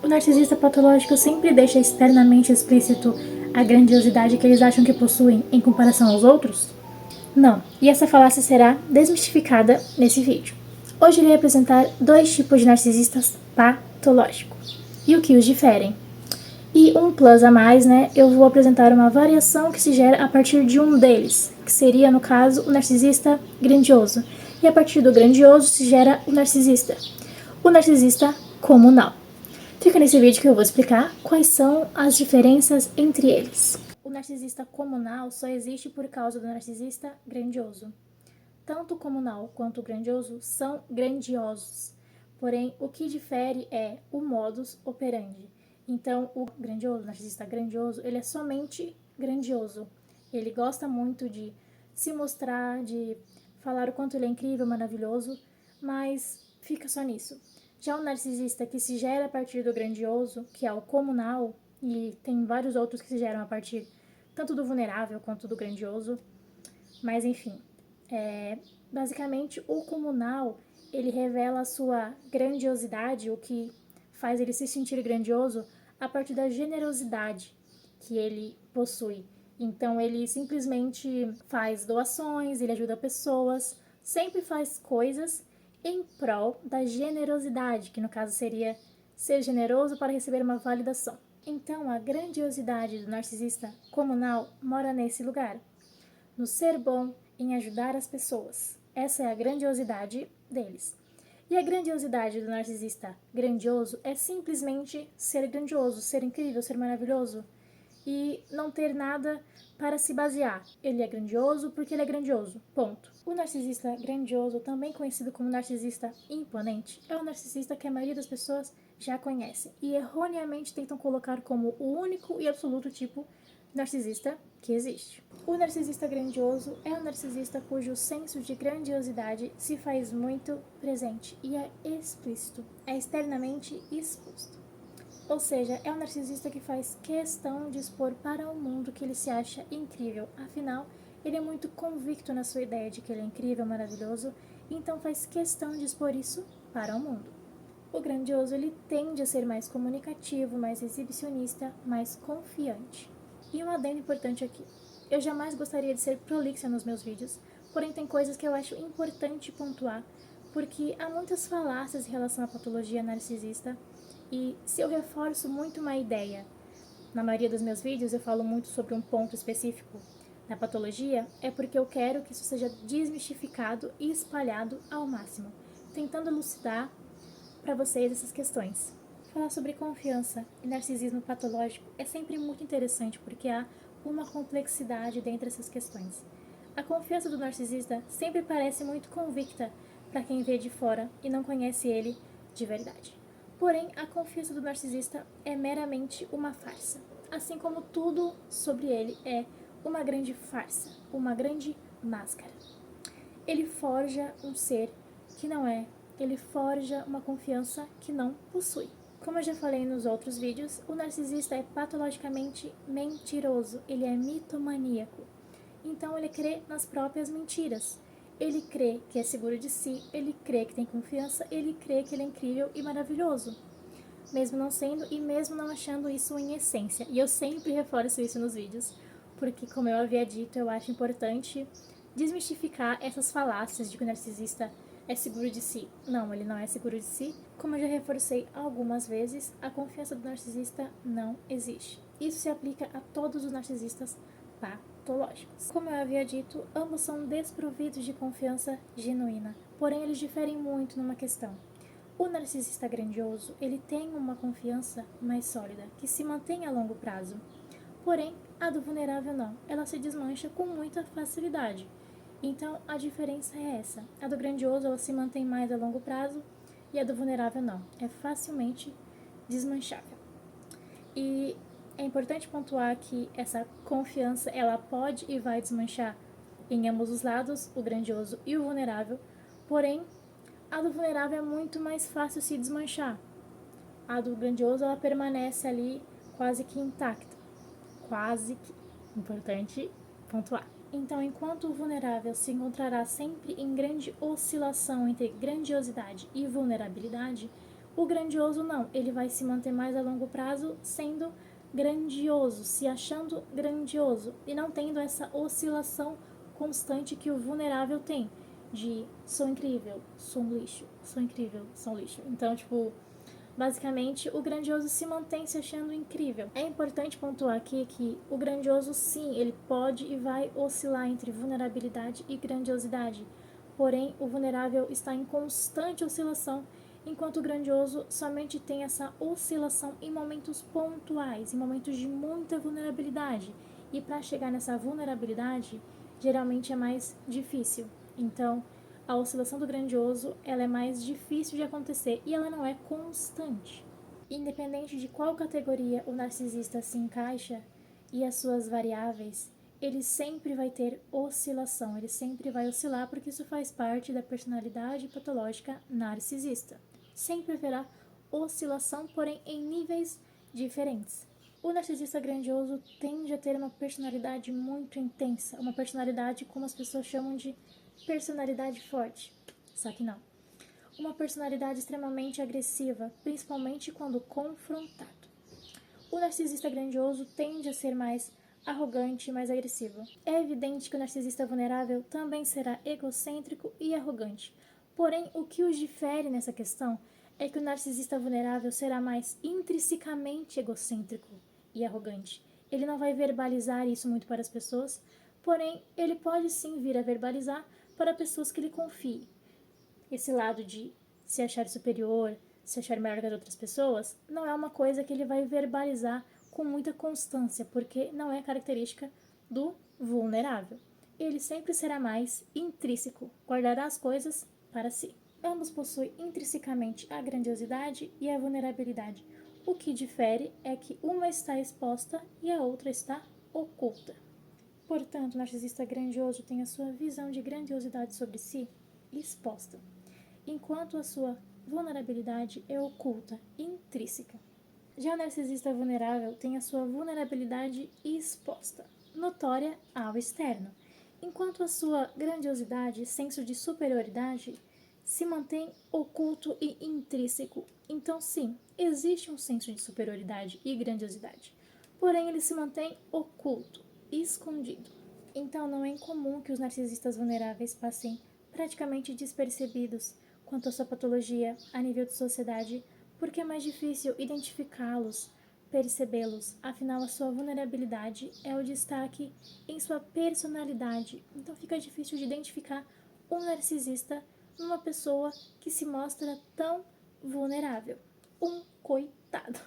O narcisista patológico sempre deixa externamente explícito a grandiosidade que eles acham que possuem em comparação aos outros? Não, e essa falácia será desmistificada nesse vídeo. Hoje irei apresentar dois tipos de narcisistas patológicos e o que os diferem. E um plus a mais, eu vou apresentar uma variação que se gera a partir de um deles, que seria, no caso, o narcisista grandioso. E a partir do grandioso se gera o narcisista comunal. Fica nesse vídeo que eu vou explicar quais são as diferenças entre eles. O narcisista comunal só existe por causa do narcisista grandioso. Tanto o comunal quanto o grandioso são grandiosos, porém o que difere é o modus operandi. Então o narcisista grandioso, ele é somente grandioso. Ele gosta muito de se mostrar, de falar o quanto ele é incrível, maravilhoso, mas fica só nisso. Já o narcisista que se gera a partir do grandioso, que é o comunal, e tem vários outros que se geram a partir tanto do vulnerável quanto do grandioso, mas enfim, basicamente o comunal, ele revela a sua grandiosidade, o que faz ele se sentir grandioso, a partir da generosidade que ele possui. Então ele simplesmente faz doações, ele ajuda pessoas, sempre faz coisas em prol da generosidade, que no caso seria ser generoso para receber uma validação. Então a grandiosidade do narcisista comunal mora nesse lugar, no ser bom, em ajudar as pessoas. Essa é a grandiosidade deles. E a grandiosidade do narcisista grandioso é simplesmente ser grandioso, ser incrível, ser maravilhoso e não ter nada para se basear. Ele é grandioso porque ele é grandioso, ponto. O narcisista grandioso, também conhecido como narcisista imponente, é o narcisista que a maioria das pessoas já conhece e erroneamente tentam colocar como o único e absoluto tipo narcisista que existe. O narcisista grandioso é um narcisista cujo senso de grandiosidade se faz muito presente e é explícito, é externamente exposto. Ou seja, é um narcisista que faz questão de expor para o mundo que ele se acha incrível. Afinal, ele é muito convicto na sua ideia de que ele é incrível, maravilhoso, então faz questão de expor isso para o mundo. O grandioso, ele tende a ser mais comunicativo, mais exibicionista, mais confiante. E um adendo importante aqui. Eu jamais gostaria de ser prolixa nos meus vídeos, porém tem coisas que eu acho importante pontuar, porque há muitas falácias em relação à patologia narcisista, e se eu reforço muito uma ideia, na maioria dos meus vídeos eu falo muito sobre um ponto específico na patologia, é porque eu quero que isso seja desmistificado e espalhado ao máximo, tentando elucidar para vocês essas questões. Falar sobre confiança e narcisismo patológico é sempre muito interessante porque há uma complexidade dentro dessas questões. A confiança do narcisista sempre parece muito convicta para quem vê de fora e não conhece ele de verdade. Porém, a confiança do narcisista é meramente uma farsa, assim como tudo sobre ele é uma grande farsa, uma grande máscara. Ele forja um ser que não é, ele forja uma confiança que não possui. Como eu já falei nos outros vídeos, o narcisista é patologicamente mentiroso, ele é mitomaníaco. Então ele crê nas próprias mentiras. Ele crê que é seguro de si, ele crê que tem confiança, ele crê que ele é incrível e maravilhoso, mesmo não sendo e mesmo não achando isso em essência. E eu sempre reforço isso nos vídeos, porque, como eu havia dito, eu acho importante desmistificar essas falácias de que o narcisista é seguro de si. Não, ele não é seguro de si. Como eu já reforcei algumas vezes, a confiança do narcisista não existe. Isso se aplica a todos os narcisistas patológicos. Como eu havia dito, ambos são desprovidos de confiança genuína, porém eles diferem muito numa questão. O narcisista grandioso, ele tem uma confiança mais sólida, que se mantém a longo prazo. Porém, a do vulnerável não, ela se desmancha com muita facilidade. Então, a diferença é essa. A do grandioso, ela se mantém mais a longo prazo, e a do vulnerável não, é facilmente desmanchável. E é importante pontuar que essa confiança, ela pode e vai desmanchar em ambos os lados, o grandioso e o vulnerável, porém, a do vulnerável é muito mais fácil se desmanchar. A do grandioso, ela permanece ali quase que intacta. Quase que. Importante pontuar. Então, enquanto o vulnerável se encontrará sempre em grande oscilação entre grandiosidade e vulnerabilidade, O grandioso não, ele vai se manter mais a longo prazo sendo grandioso, se achando grandioso e não tendo essa oscilação constante que o vulnerável tem, de sou incrível, sou um lixo, sou incrível, sou um lixo. Então, tipo, basicamente, o grandioso se mantém se achando incrível. É importante pontuar aqui que o grandioso, sim, ele pode e vai oscilar entre vulnerabilidade e grandiosidade. Porém, o vulnerável está em constante oscilação, enquanto o grandioso somente tem essa oscilação em momentos pontuais, em momentos de muita vulnerabilidade. E para chegar nessa vulnerabilidade, geralmente é mais difícil. Então, a oscilação do grandioso ela é mais difícil de acontecer e ela não é constante. Independente de qual categoria o narcisista se encaixa e as suas variáveis, ele sempre vai ter oscilação, ele sempre vai oscilar porque isso faz parte da personalidade patológica narcisista. Sempre haverá oscilação, porém em níveis diferentes. O narcisista grandioso tende a ter uma personalidade muito intensa, uma personalidade como as pessoas chamam de personalidade forte. Só que não. Uma personalidade extremamente agressiva, principalmente quando confrontado. O narcisista grandioso tende a ser mais arrogante e mais agressivo. É evidente que o narcisista vulnerável também será egocêntrico e arrogante. Porém, o que os difere nessa questão é que o narcisista vulnerável será mais intrinsecamente egocêntrico e arrogante. Ele não vai verbalizar isso muito para as pessoas, porém, ele pode sim vir a verbalizar para pessoas que lhe confiem. Esse lado de se achar superior, se achar melhor que as outras pessoas, não é uma coisa que ele vai verbalizar com muita constância, porque não é característica do vulnerável. Ele sempre será mais intrínseco, guardará as coisas para si. Ambos possuem intrinsecamente a grandiosidade e a vulnerabilidade. O que difere é que uma está exposta e a outra está oculta. Portanto, o narcisista grandioso tem a sua visão de grandiosidade sobre si exposta, enquanto a sua vulnerabilidade é oculta, intrínseca. Já o narcisista vulnerável tem a sua vulnerabilidade exposta, notória ao externo, enquanto a sua grandiosidade, senso de superioridade, se mantém oculto e intrínseco. Então, sim, existe um senso de superioridade e grandiosidade, porém ele se mantém oculto, escondido. Então, não é incomum que os narcisistas vulneráveis passem praticamente despercebidos quanto à sua patologia a nível de sociedade, porque é mais difícil identificá-los, percebê-los, afinal a sua vulnerabilidade é o destaque em sua personalidade, então fica difícil de identificar um narcisista numa pessoa que se mostra tão vulnerável. Um coitado.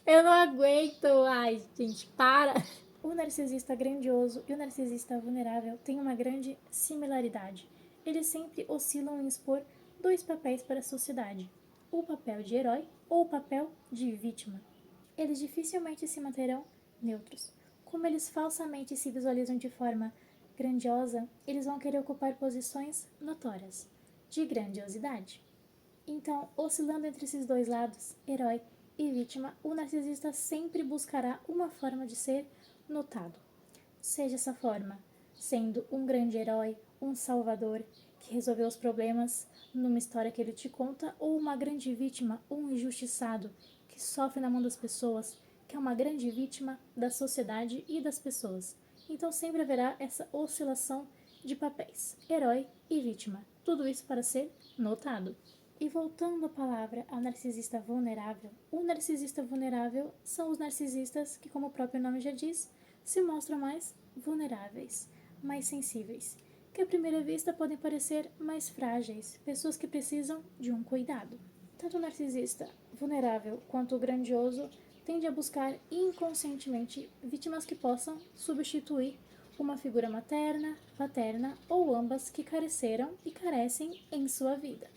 Eu não aguento, ai gente, para! O narcisista grandioso e o narcisista vulnerável têm uma grande similaridade. Eles sempre oscilam em expor dois papéis para a sociedade: o papel de herói ou o papel de vítima. Eles dificilmente se manterão neutros. Como eles falsamente se visualizam de forma grandiosa, eles vão querer ocupar posições notórias, de grandiosidade. Então, oscilando entre esses dois lados, herói e vítima, o narcisista sempre buscará uma forma de ser notado. Seja essa forma sendo um grande herói, um salvador que resolveu os problemas numa história que ele te conta, ou uma grande vítima, um injustiçado que sofre na mão das pessoas, que é uma grande vítima da sociedade e das pessoas. Então sempre haverá essa oscilação de papéis, herói e vítima. Tudo isso para ser notado. E voltando a palavra ao narcisista vulnerável, o narcisista vulnerável são os narcisistas que, como o próprio nome já diz, se mostram mais vulneráveis, mais sensíveis, que à primeira vista podem parecer mais frágeis, pessoas que precisam de um cuidado. Tanto o narcisista vulnerável quanto o grandioso tende a buscar inconscientemente vítimas que possam substituir uma figura materna, paterna ou ambas que careceram e carecem em sua vida.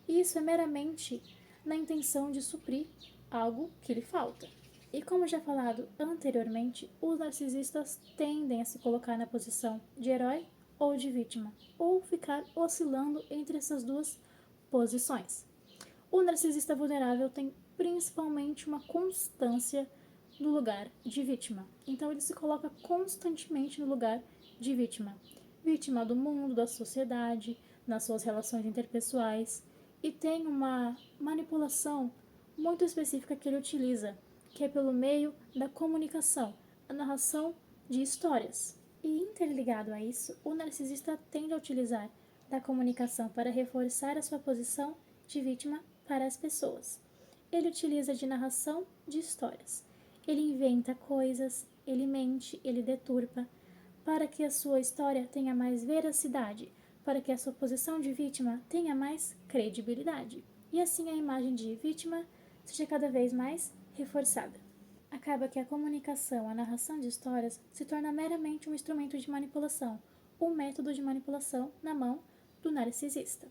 E isso é meramente na intenção de suprir algo que lhe falta. E como já falado anteriormente, os narcisistas tendem a se colocar na posição de herói ou de vítima, ou ficar oscilando entre essas duas posições. O narcisista vulnerável tem principalmente uma constância no lugar de vítima. Então ele se coloca constantemente no lugar de vítima. Vítima do mundo, da sociedade, nas suas relações interpessoais. e tem uma manipulação muito específica que ele utiliza, que é pelo meio da comunicação, a narração de histórias. E interligado a isso, o narcisista tende a utilizar da comunicação para reforçar a sua posição de vítima para as pessoas. Ele utiliza de narração de histórias. Ele inventa coisas, ele mente, ele deturpa, para que a sua história tenha mais veracidade, para que a sua posição de vítima tenha mais credibilidade. E assim a imagem de vítima seja cada vez mais reforçada. Acaba que a comunicação, a narração de histórias, se torna meramente um instrumento de manipulação, um método de manipulação na mão do narcisista,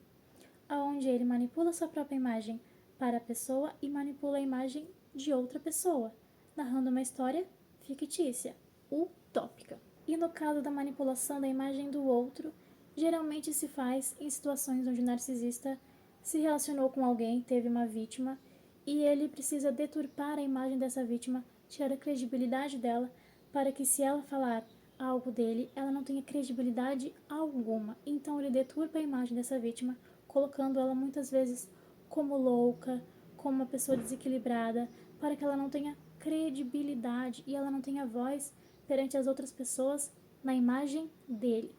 onde ele manipula sua própria imagem para a pessoa e manipula a imagem de outra pessoa, narrando uma história fictícia, utópica. E no caso da manipulação da imagem do outro, geralmente se faz em situações onde o narcisista se relacionou com alguém, teve uma vítima, e ele precisa deturpar a imagem dessa vítima, tirar a credibilidade dela, para que se ela falar algo dele, ela não tenha credibilidade alguma. Então ele deturpa a imagem dessa vítima, colocando ela muitas vezes como louca, como uma pessoa desequilibrada, para que ela não tenha credibilidade e ela não tenha voz perante as outras pessoas na imagem dele.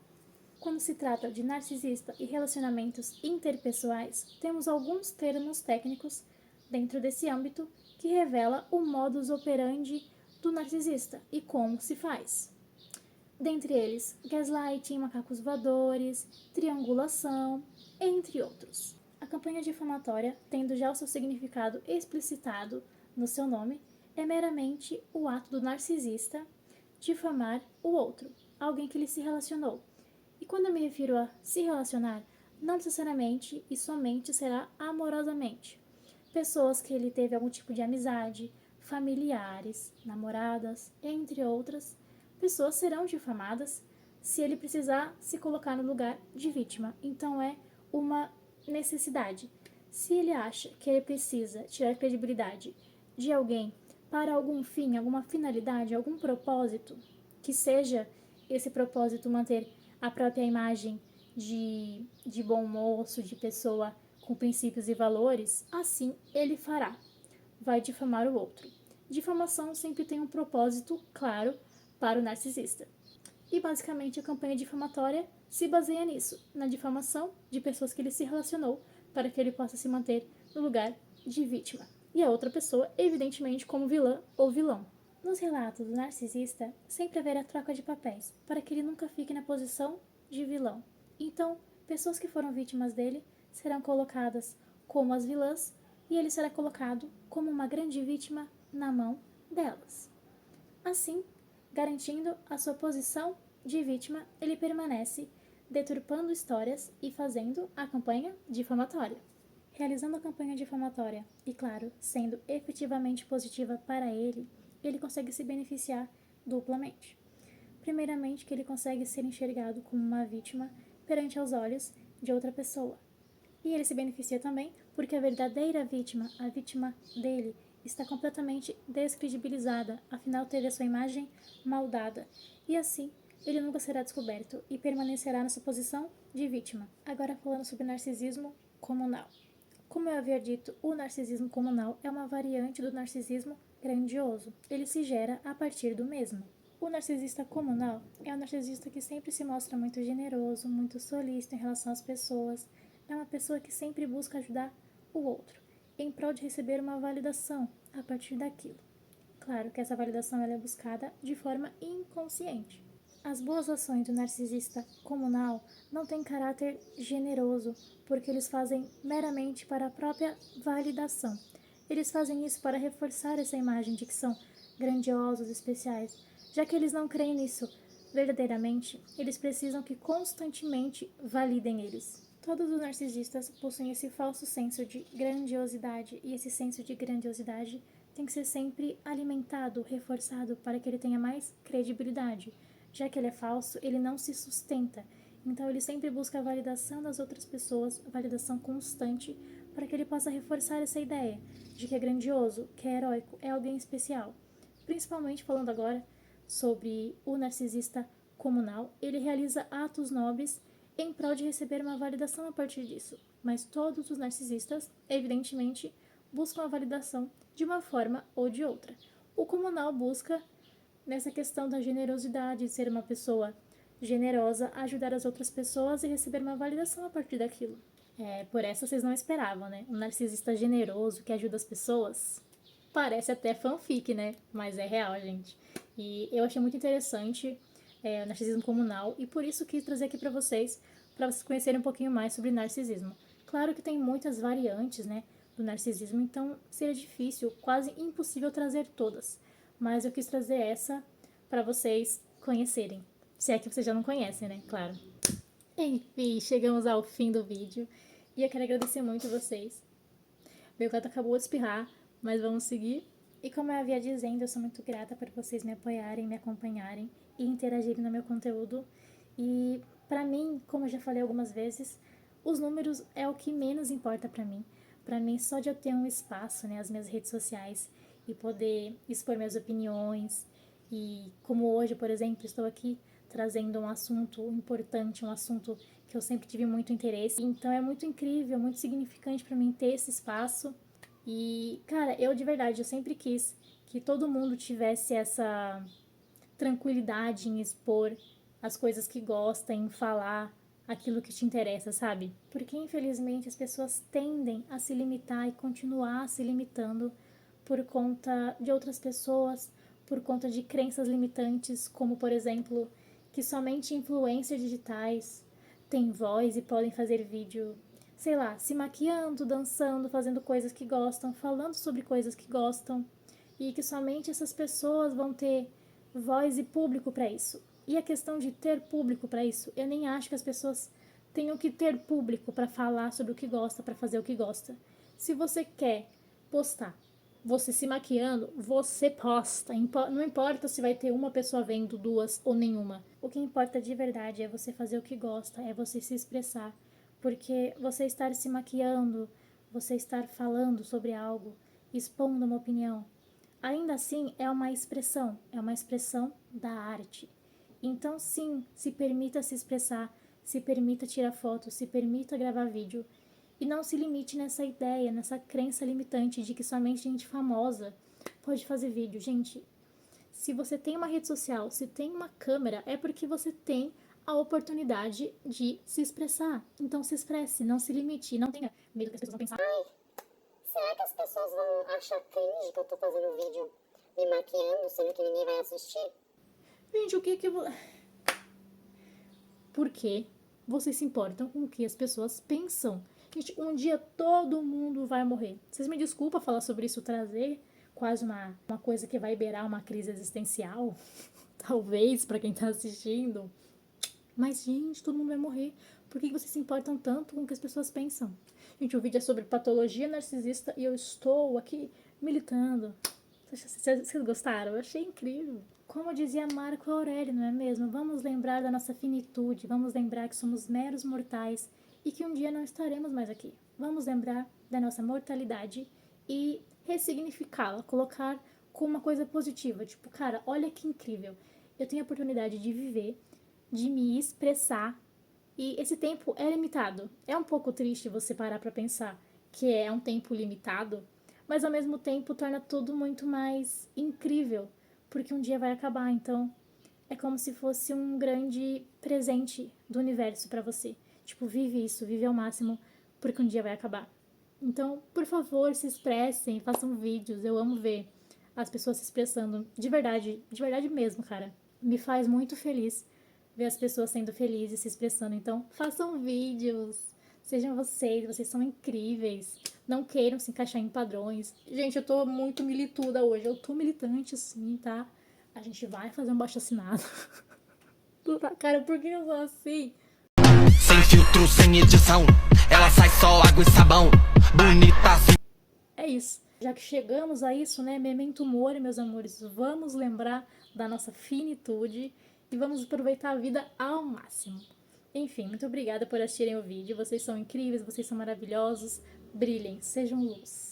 Quando se trata de narcisista e relacionamentos interpessoais, temos alguns termos técnicos dentro desse âmbito que revela o modus operandi do narcisista e como se faz. Dentre eles, gaslighting, macacos voadores, triangulação, entre outros. A campanha difamatória, tendo já o seu significado explicitado no seu nome, é meramente o ato do narcisista difamar o outro, alguém que ele se relacionou. E quando eu me refiro a se relacionar, não necessariamente e somente será amorosamente. Pessoas que ele teve algum tipo de amizade, familiares, namoradas, entre outras, pessoas serão difamadas se ele precisar se colocar no lugar de vítima. Então é uma necessidade. Se ele acha que ele precisa tirar credibilidade de alguém para algum fim, alguma finalidade, algum propósito, que seja esse propósito manter a própria imagem de bom moço, de pessoa com princípios e valores, assim ele fará. Vai difamar o outro. Difamação sempre tem um propósito claro para o narcisista. E basicamente a campanha difamatória se baseia nisso, na difamação de pessoas que ele se relacionou para que ele possa se manter no lugar de vítima. E a outra pessoa, evidentemente, como vilã ou vilão. Nos relatos do narcisista, sempre haverá troca de papéis, para que ele nunca fique na posição de vilão. Então, pessoas que foram vítimas dele serão colocadas como as vilãs e ele será colocado como uma grande vítima na mão delas. Assim, garantindo a sua posição de vítima, ele permanece deturpando histórias e fazendo a campanha difamatória. Realizando a campanha difamatória e, claro, sendo efetivamente positiva para ele, ele consegue se beneficiar duplamente. Primeiramente, que ele consegue ser enxergado como uma vítima perante aos olhos de outra pessoa. E ele se beneficia também porque a verdadeira vítima, a vítima dele, está completamente descredibilizada, afinal teve a sua imagem maldada. E assim, ele nunca será descoberto e permanecerá na sua posição de vítima. Agora falando sobre narcisismo comunal. Como eu havia dito, o narcisismo comunal é uma variante do narcisismo grandioso. Ele se gera a partir do mesmo. O narcisista comunal é um narcisista que sempre se mostra muito generoso, muito solícito em relação às pessoas. É uma pessoa que sempre busca ajudar o outro, em prol de receber uma validação a partir daquilo. Claro que essa validação ela é buscada de forma inconsciente. As boas ações do narcisista comunal não têm caráter generoso, porque eles fazem meramente para a própria validação. Eles fazem isso para reforçar essa imagem de que são grandiosos, especiais. Já que eles não creem nisso verdadeiramente, eles precisam que constantemente validem eles. Todos os narcisistas possuem esse falso senso de grandiosidade, e esse senso de grandiosidade tem que ser sempre alimentado, reforçado, para que ele tenha mais credibilidade. Já que ele é falso, ele não se sustenta. Então ele sempre busca a validação das outras pessoas, a validação constante, para que ele possa reforçar essa ideia de que é grandioso, que é heróico, é alguém especial. Principalmente falando agora sobre o narcisista comunal, ele realiza atos nobres em prol de receber uma validação a partir disso. Mas todos os narcisistas, evidentemente, buscam a validação de uma forma ou de outra. O comunal busca nessa questão da generosidade, de ser uma pessoa generosa, ajudar as outras pessoas e receber uma validação a partir daquilo. Por essa vocês não esperavam, né? Um narcisista generoso que ajuda as pessoas. Parece até fanfic, né? Mas é real, gente. E eu achei muito interessante o narcisismo comunal e por isso quis trazer aqui para vocês conhecerem um pouquinho mais sobre narcisismo. Claro que tem muitas variantes, né, do narcisismo, então seria difícil, quase impossível trazer todas. Mas eu quis trazer essa para vocês conhecerem. Se é que vocês já não conhecem, né? Claro. Enfim, chegamos ao fim do vídeo e eu quero agradecer muito a vocês. Meu gato acabou de espirrar, mas vamos seguir. E como eu havia dizendo, eu sou muito grata por vocês me apoiarem, me acompanharem e interagirem no meu conteúdo. E pra mim, como eu já falei algumas vezes, os números é o que menos importa pra mim. Pra mim, só de eu ter um espaço, né, as minhas redes sociais e poder expor minhas opiniões. E como hoje, por exemplo, estou aqui trazendo um assunto importante, um assunto que eu sempre tive muito interesse. Então é muito incrível, muito significante pra mim ter esse espaço. E, cara, eu de verdade, eu sempre quis que todo mundo tivesse essa tranquilidade em expor as coisas que gosta, em falar aquilo que te interessa, sabe? Porque infelizmente as pessoas tendem a se limitar e continuar se limitando por conta de outras pessoas, por conta de crenças limitantes, como por exemplo, que somente influencers digitais têm voz e podem fazer vídeo, sei lá, se maquiando, dançando, fazendo coisas que gostam, falando sobre coisas que gostam, e que somente essas pessoas vão ter voz e público para isso. E a questão de ter público para isso, eu nem acho que as pessoas tenham que ter público para falar sobre o que gosta, para fazer o que gosta. Se você quer postar você se maquiando, você posta. Não importa se vai ter uma pessoa vendo, duas ou nenhuma. O que importa de verdade é você fazer o que gosta, é você se expressar. Porque você estar se maquiando, você estar falando sobre algo, expondo uma opinião, ainda assim é uma expressão da arte. Então sim, se permita se expressar, se permita tirar fotos, se permita gravar vídeo. E não se limite nessa ideia, nessa crença limitante de que somente gente famosa pode fazer vídeo. Gente, se você tem uma rede social, se tem uma câmera, é porque você tem a oportunidade de se expressar. Então se expresse, não se limite, não tenha medo que as pessoas vão pensar. Será que as pessoas vão achar cringe que eu tô fazendo um vídeo me maquiando, sendo que ninguém vai assistir? Gente, o que que... Por que vocês se importam com o que as pessoas pensam? Gente, um dia todo mundo vai morrer. Vocês me desculpam falar sobre isso, trazer quase uma coisa que vai beirar uma crise existencial? Talvez, pra quem tá assistindo. Mas, gente, todo mundo vai morrer. Por que vocês se importam tanto com o que as pessoas pensam? Gente, o vídeo é sobre patologia narcisista e eu estou aqui militando. Vocês gostaram? Eu achei incrível. Como dizia Marco Aurélio, não é mesmo? Vamos lembrar da nossa finitude, vamos lembrar que somos meros mortais e que um dia não estaremos mais aqui. Vamos lembrar da nossa mortalidade e ressignificá-la, colocar como uma coisa positiva. Tipo, cara, olha que incrível. Eu tenho a oportunidade de viver, de me expressar e esse tempo é limitado. É um pouco triste você parar pra pensar que é um tempo limitado, mas ao mesmo tempo torna tudo muito mais incrível, porque um dia vai acabar, então é como se fosse um grande presente do universo pra você. Tipo, vive isso, vive ao máximo, porque um dia vai acabar. Então, por favor, se expressem, façam vídeos, eu amo ver as pessoas se expressando, de verdade mesmo, cara. Me faz muito feliz ver as pessoas sendo felizes, se expressando. Então, façam vídeos, sejam vocês são incríveis. Não queiram se encaixar em padrões. Gente, eu tô muito milituda hoje. Eu tô militante, assim, tá? A gente vai fazer um baixo-assinado. Cara, por que eu sou assim? Sem filtro, sem edição, ela sai só água e sabão. Bonita assim. É isso. Já que chegamos a isso, né? Memento mori, meus amores. Vamos lembrar da nossa finitude e vamos aproveitar a vida ao máximo. Enfim, muito obrigada por assistirem o vídeo. Vocês são incríveis, vocês são maravilhosos. Brilhem, sejam luz.